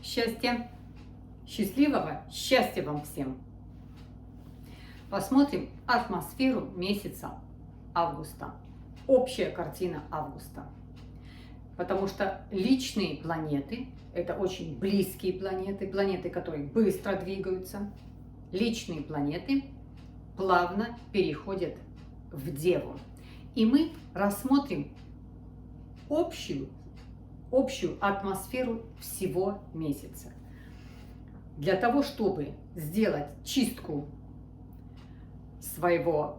счастья, счастливого счастья вам всем. Посмотрим атмосферу месяца августа. Общая картина августа. Потому что личные планеты – это очень близкие планеты, планеты, которые быстро двигаются. Личные планеты плавно переходят в Деву. И мы рассмотрим общую атмосферу всего месяца. Для того, чтобы сделать чистку своего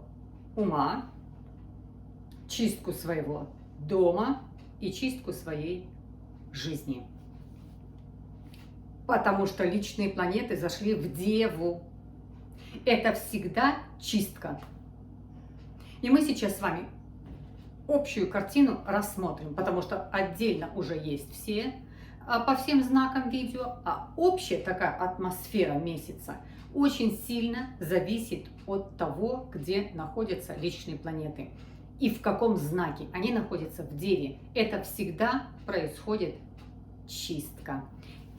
ума, чистку своего дома и чистку своей жизни. Потому что личные планеты зашли в Деву. Это всегда чистка. И мы сейчас с вами общую картину рассмотрим, потому что отдельно уже есть все по всем знакам видео, а общая такая атмосфера месяца очень сильно зависит от того, где находятся личные планеты и в каком знаке они находятся в Деве. Это всегда происходит чистка.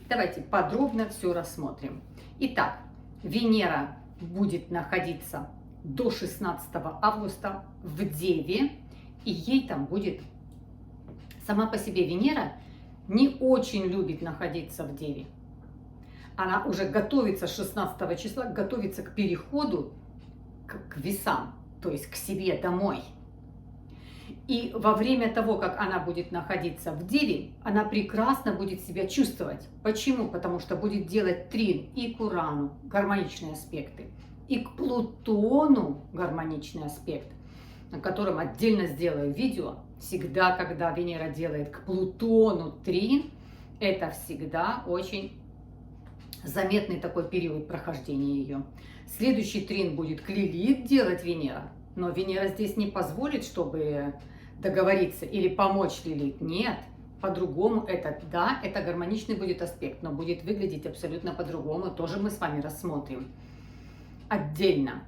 Давайте подробно все рассмотрим. Итак, Венера будет находиться до 16 августа в Деве, и ей там будет, сама по себе Венера не очень любит находиться в Деве. Она уже готовится 16 числа, готовится к переходу к весам, то есть к себе домой. И во время того, как она будет находиться в Деве, она прекрасно будет себя чувствовать. Почему? Потому что будет делать трин и к Урану, гармоничные аспекты, и к Плутону, гармоничный аспект, на котором отдельно сделаю видео. Всегда, когда Венера делает к Плутону трин, это всегда очень заметный такой период прохождения ее. Следующий трин будет к Лилит делать Венера, но Венера здесь не позволит, чтобы договориться или помочь Лилит. Нет, по-другому это, да, это гармоничный будет аспект, но будет выглядеть абсолютно по-другому. Тоже мы с вами рассмотрим отдельно.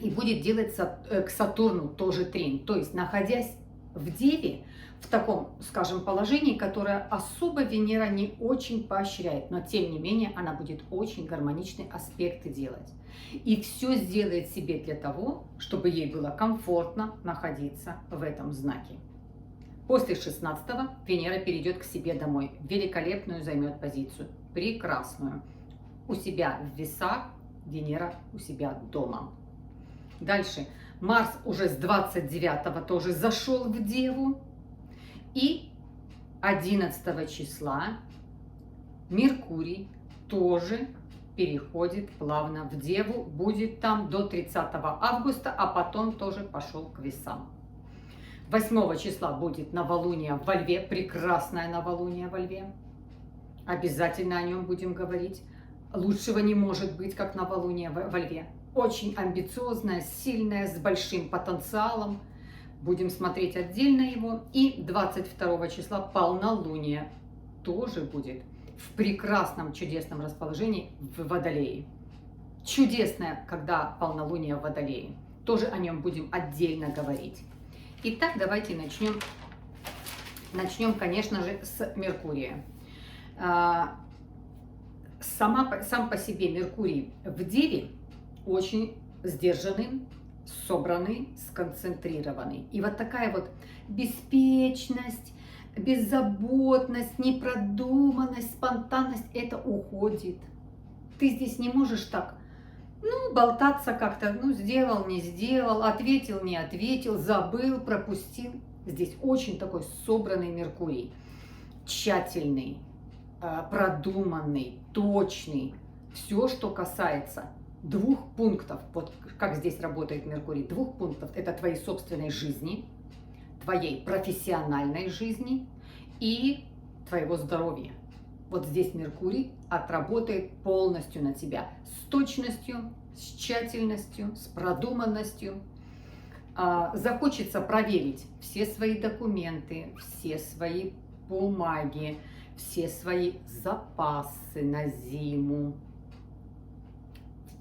И будет делаться к Сатурну тоже трин. То есть, находясь в Деве, в таком, скажем, положении, которое особо Венера не очень поощряет, но тем не менее она будет очень гармоничные аспекты делать. И все сделает себе для того, чтобы ей было комфортно находиться в этом знаке. После 16-го Венера перейдет к себе домой. Великолепную займет позицию. Прекрасную. У себя в весах, Венера у себя дома. Дальше. Марс уже с 29-го тоже зашел в Деву. И 11 числа Меркурий тоже переходит плавно в Деву. Будет там до 30 августа, а потом тоже пошел к весам. 8 числа будет новолуние во Льве. Прекрасное новолуние во Льве. Обязательно о нем будем говорить. Лучшего не может быть, как новолуние во Льве. Очень амбициозное, сильное, с большим потенциалом. Будем смотреть отдельно его. И 22 числа полнолуние тоже будет в прекрасном, чудесном расположении в Водолее. Чудесное, когда полнолуние в Водолее. Тоже о нем будем отдельно говорить. Итак, давайте начнем. Начнем, конечно же, с Меркурия. Сам по себе Меркурий в Деве очень сдержанный, собранный, сконцентрированный. И вот такая вот беспечность, беззаботность, непродуманность, спонтанность, это уходит. Ты здесь не можешь так, болтаться как-то, сделал, не сделал, ответил, не ответил, забыл, пропустил. Здесь очень такой собранный Меркурий, тщательный, продуманный, точный. Все, что касается 2 пунктов, вот как здесь работает Меркурий, 2 пунктов, это твоей собственной жизни, твоей профессиональной жизни и твоего здоровья. Вот здесь Меркурий отработает полностью на тебя с точностью, с тщательностью, с продуманностью. Захочется проверить все свои документы, все свои бумаги, все свои запасы на зиму,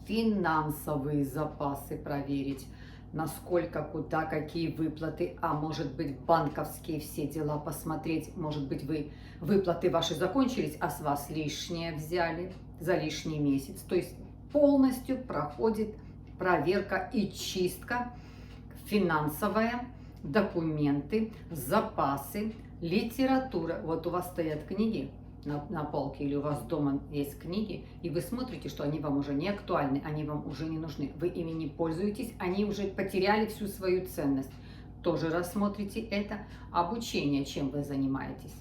финансовые запасы проверить, насколько, куда, какие выплаты, а может быть банковские все дела посмотреть, может быть выплаты ваши закончились, а с вас лишнее взяли за лишний месяц. То есть полностью проходит проверка и чистка финансовая, документы, запасы, литература. Вот у вас стоят книги на полке или у вас дома есть книги, и вы смотрите, что они вам уже не актуальны, они вам уже не нужны, вы ими не пользуетесь, они уже потеряли всю свою ценность. Тоже рассмотрите это. Обучение, чем вы занимаетесь.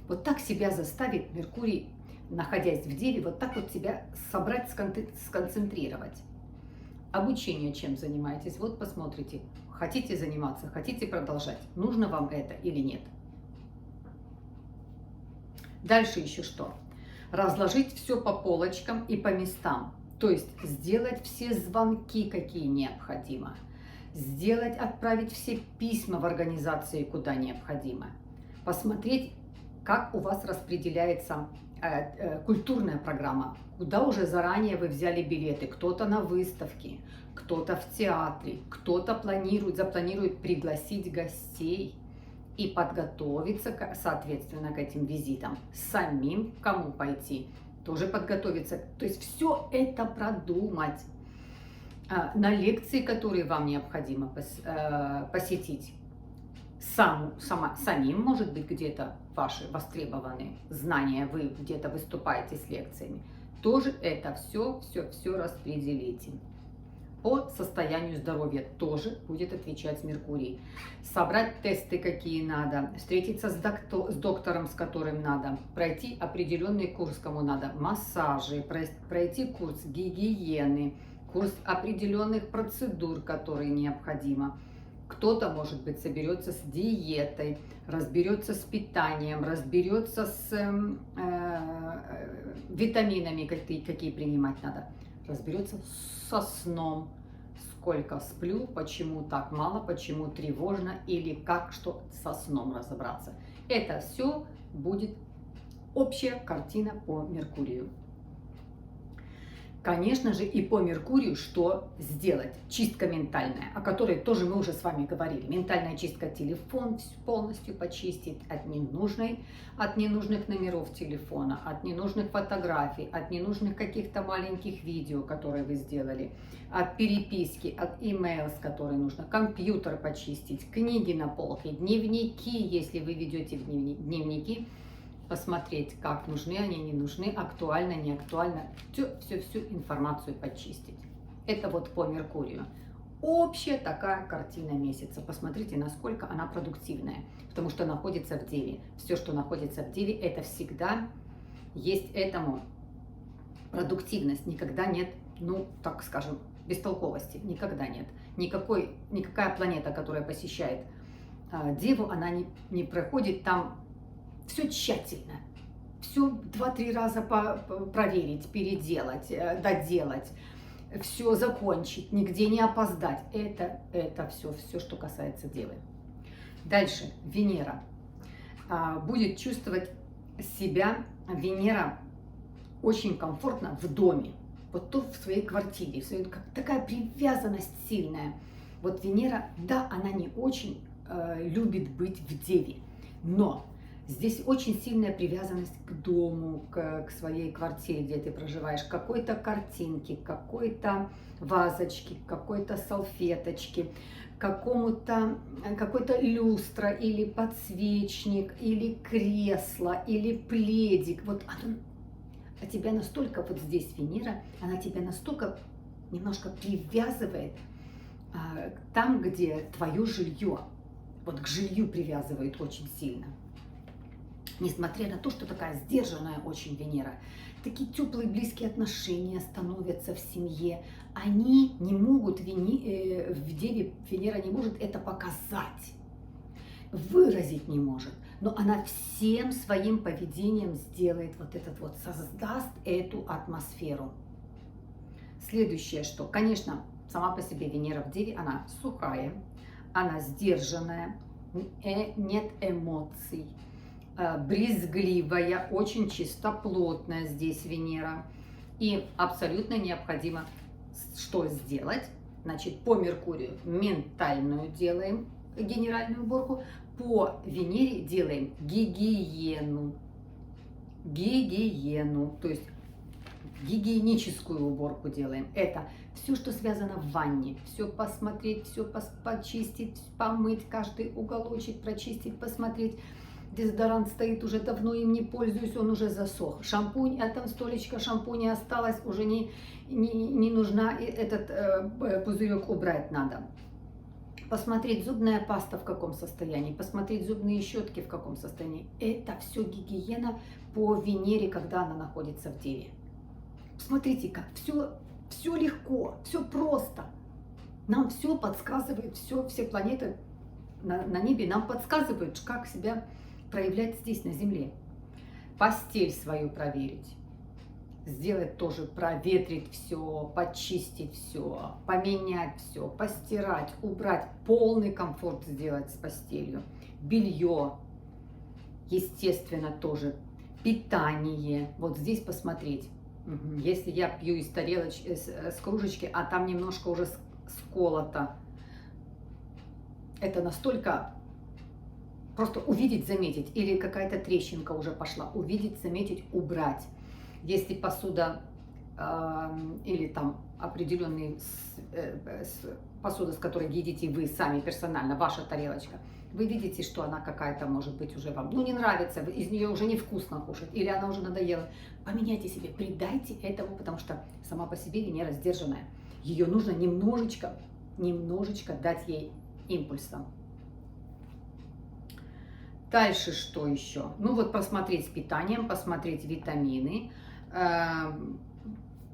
Вот так себя заставит Меркурий, находясь в Деве, вот так вот себя собрать, сконцентрировать. Обучение, чем занимаетесь. Вот посмотрите, хотите заниматься, хотите продолжать, нужно вам это или нет. Дальше еще что? Разложить все по полочкам и по местам. То есть сделать все звонки, какие необходимо. Отправить все письма в организации, куда необходимо. Посмотреть, как у вас распределяется культурная программа, куда уже заранее вы взяли билеты. Кто-то на выставке, кто-то в театре, кто-то запланирует пригласить гостей и подготовиться, соответственно, к этим визитам. Самим кому пойти, тоже подготовиться. То есть все это продумать. На лекции, которые вам необходимо посетить. Самим, может быть, где-то ваши востребованные знания, вы где-то выступаете с лекциями. Тоже это все распределите. По состоянию здоровья тоже будет отвечать Меркурий. Собрать тесты, какие надо, встретиться с доктором, с которым надо, пройти определенный курс, кому надо, массажи, пройти курс гигиены, курс определенных процедур, которые необходимо. Кто-то, может быть, соберется с диетой, разберется с питанием, разберется с витаминами, какие принимать надо, разберется со сном, сколько сплю, почему так мало, почему тревожно или как, что со сном разобраться. Это все будет общая картина по Меркурию. Конечно же, и по Меркурию что сделать? Чистка ментальная, о которой тоже мы уже с вами говорили. Ментальная чистка, телефон полностью почистить от ненужных номеров телефона, от ненужных фотографий, от ненужных каких-то маленьких видео, которые вы сделали, от переписки, от имейл, с которой нужно, компьютер почистить, книги на полке, дневники, если вы ведете дневники, посмотреть, как нужны они, не нужны, актуально, не актуально, всю информацию почистить. Это вот по Меркурию. Общая такая картина месяца. Посмотрите, насколько она продуктивная, потому что находится в Деве. Все, что находится в Деве, это всегда есть этому продуктивность. Никогда нет, ну, так скажем, бестолковости. Никогда нет. Никакая планета, которая посещает Деву, она не проходит там. Все тщательно, все 2-3 раза проверить, переделать, доделать, все закончить, нигде не опоздать. Это все, что касается Девы. Дальше Венера. Будет чувствовать себя Венера очень комфортно в доме, вот тут в своей квартире, такая привязанность сильная. Вот Венера, да, она не очень любит быть в Деве, но здесь очень сильная привязанность к дому, к своей квартире, где ты проживаешь, к какой-то картинке, какой-то вазочке, какой-то салфеточке, какой-то люстра или подсвечник, или кресло, или пледик. Вот а тебя настолько, вот здесь Венера, она тебя настолько немножко привязывает там, где твое жилье. Вот к жилью привязывает очень сильно. Несмотря на то, что такая сдержанная очень Венера, такие теплые, близкие отношения становятся в семье, они не могут, в Деве Венера не может это показать, выразить не может, но она всем своим поведением сделает создаст эту атмосферу. Следующее, что, конечно, сама по себе Венера в Деве, она сухая, она сдержанная, нет эмоций, брезгливая, очень чистоплотная здесь Венера. И абсолютно необходимо что сделать? Значит, по Меркурию ментальную делаем генеральную уборку, по Венере делаем гигиену. Гигиену, то есть гигиеническую уборку делаем. Это все, что связано в ванне. Все посмотреть, все почистить, помыть, каждый уголочек прочистить, посмотреть. Дезодорант стоит уже давно, им не пользуюсь, он уже засох. Шампунь, а там столечко шампуня осталось, уже не нужна, этот пузырек убрать надо. Посмотреть зубная паста в каком состоянии, посмотреть зубные щетки в каком состоянии. Это все гигиена по Венере, когда она находится в Деве. Смотрите, как все легко, все просто. Нам все подсказывает, все планеты на небе нам подсказывают, как себя проявлять здесь, на Земле. Постель свою проверить. Сделать тоже, проветрить все, почистить все, поменять все, постирать, убрать, полный комфорт сделать с постелью. Белье, естественно, тоже. Питание. Вот здесь посмотреть. Если я пью из тарелочки, с кружечки, а там немножко уже сколото, это настолько просто увидеть, заметить, или какая-то трещинка уже пошла, увидеть, заметить, убрать. Если посуда или там определенная посуда, с которой едите вы сами персонально, ваша тарелочка, вы видите, что она какая-то, может быть, уже вам, не нравится, из нее уже невкусно кушать, или она уже надоела, поменяйте себе, придайте этому, потому что сама по себе Венера сдержанная. Ее нужно немножечко дать ей импульса. Дальше что еще? Ну вот посмотреть с питанием, посмотреть витамины,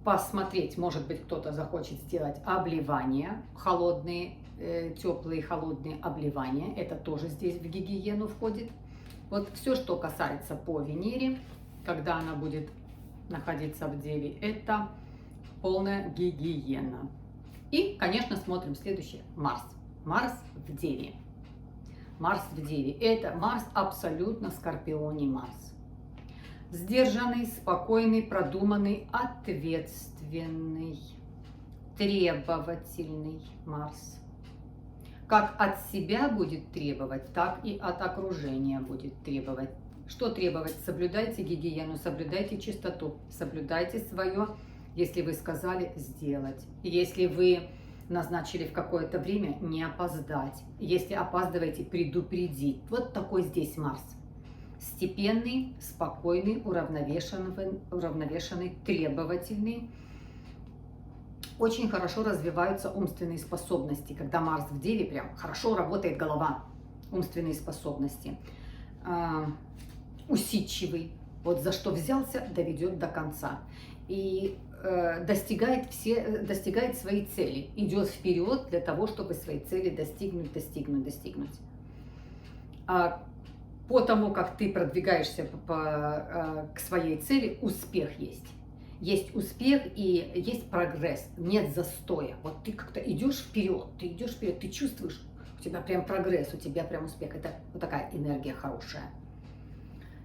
посмотреть, может быть, кто-то захочет сделать обливания, холодные, теплые, холодные обливания. Это тоже здесь в гигиену входит. Вот все, что касается по Венере, когда она будет находиться в Деве, это полная гигиена. И, конечно, смотрим следующее. Марс. Марс в Деве. Марс в Деве. Это Марс абсолютно Скорпионе Марс. Сдержанный, спокойный, продуманный, ответственный, требовательный Марс. Как от себя будет требовать, так и от окружения будет требовать. Что требовать? Соблюдайте гигиену, соблюдайте чистоту, соблюдайте свое, если вы сказали, сделать. Если вы назначили в какое-то время, не опоздать. Если опаздываете, предупредить. Вот такой здесь Марс. Степенный, спокойный, уравновешенный, требовательный. Очень хорошо развиваются умственные способности. Когда Марс в Деве, прям хорошо работает голова, умственные способности. Усидчивый. Вот за что взялся, доведет до конца. И достигает своей цели. Идет вперед для того, чтобы свои цели достигнуть. По тому, как ты продвигаешься к своей цели, успех есть. Есть успех и есть прогресс, нет застоя. Вот ты как-то идешь вперед, ты чувствуешь, у тебя прям прогресс, у тебя прям успех. Это вот такая энергия хорошая.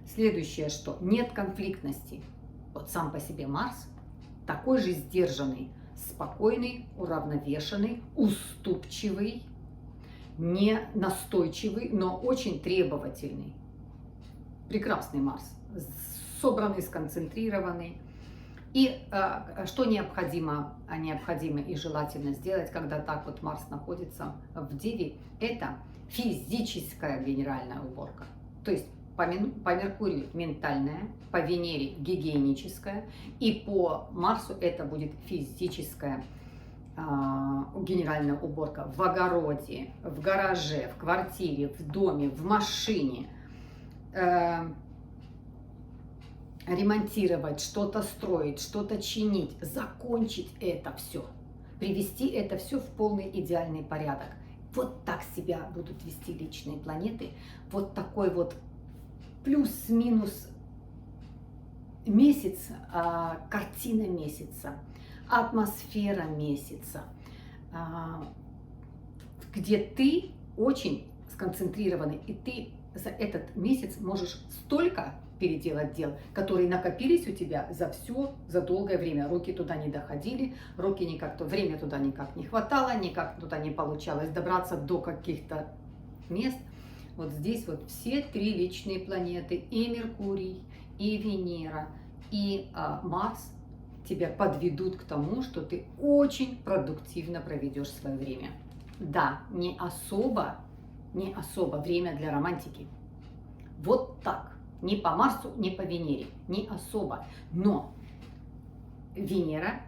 Следующее что? Нет конфликтности. Вот сам по себе Марс такой же сдержанный, спокойный, уравновешенный, уступчивый, не настойчивый, но очень требовательный. Прекрасный Марс, собранный, сконцентрированный. И что необходимо и желательно сделать, когда так вот Марс находится в Деве, это физическая генеральная уборка. То есть по Меркурию ментальная, по Венере гигиеническая, и по Марсу это будет физическая генеральная уборка в огороде, в гараже, в квартире, в доме, в машине. Ремонтировать, что-то строить, что-то чинить, закончить это все, привести это все в полный идеальный порядок. Вот так себя будут вести личные планеты. Вот такой вот плюс-минус месяц, картина месяца, атмосфера месяца, где ты очень сконцентрированный, и ты за этот месяц можешь столько переделать дел, которые накопились у тебя за долгое время. Руки туда не доходили, время туда никак не хватало, никак туда не получалось добраться до каких-то мест. Вот здесь вот все 3 личные планеты, и Меркурий, и Венера, и Марс тебя подведут к тому, что ты очень продуктивно проведешь свое время. Да, не особо время для романтики. Вот так. Ни по Марсу, ни по Венере. Не особо. Но Венера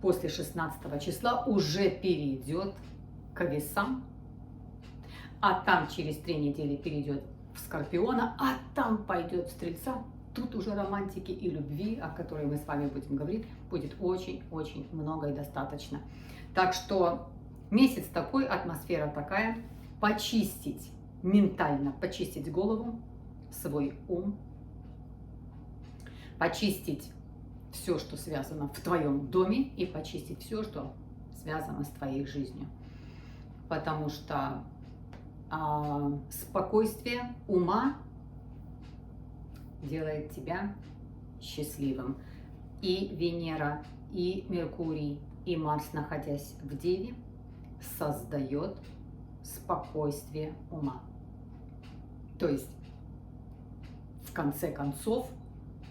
после 16 числа уже перейдет к Весам, а там через 3 недели перейдет в Скорпиона, а там пойдет в Стрельца. Тут уже романтики и любви, о которой мы с вами будем говорить, будет очень-очень много и достаточно. Так что месяц такой, атмосфера такая. Почистить, ментально почистить голову, свой ум, почистить все, что связано в твоем доме, и почистить все, что связано с твоей жизнью. Потому что спокойствие ума делает тебя счастливым. И Венера, и Меркурий, и Марс, находясь в Деве, создает спокойствие ума. То есть, в конце концов,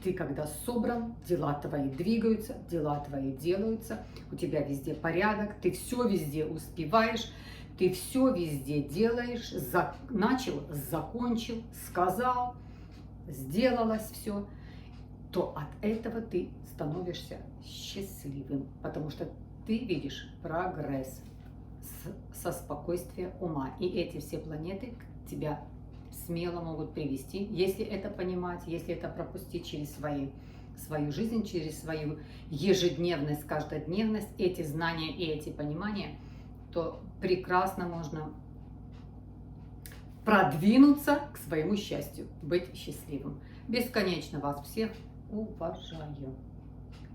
ты когда собран, дела твои двигаются, дела твои делаются, у тебя везде порядок, ты все везде успеваешь, ты все везде делаешь, начал, закончил, сказал, сделалось все, то от этого ты становишься счастливым, потому что ты видишь прогресс со спокойствия ума. И эти все планеты тебя смело могут привести, если это понимать, если это пропустить через свою жизнь, через свою ежедневность, каждодневность, эти знания и эти понимания, то прекрасно можно продвинуться к своему счастью, быть счастливым. Бесконечно вас всех уважаю.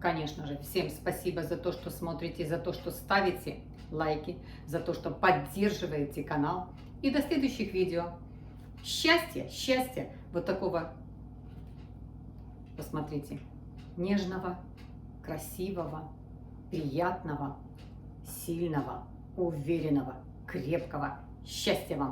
Конечно же, всем спасибо за то, что смотрите, за то, что ставите лайки, за то, что поддерживаете канал. И до следующих видео. Счастья, вот такого, посмотрите, нежного, красивого, приятного, сильного, уверенного, крепкого. Счастья вам!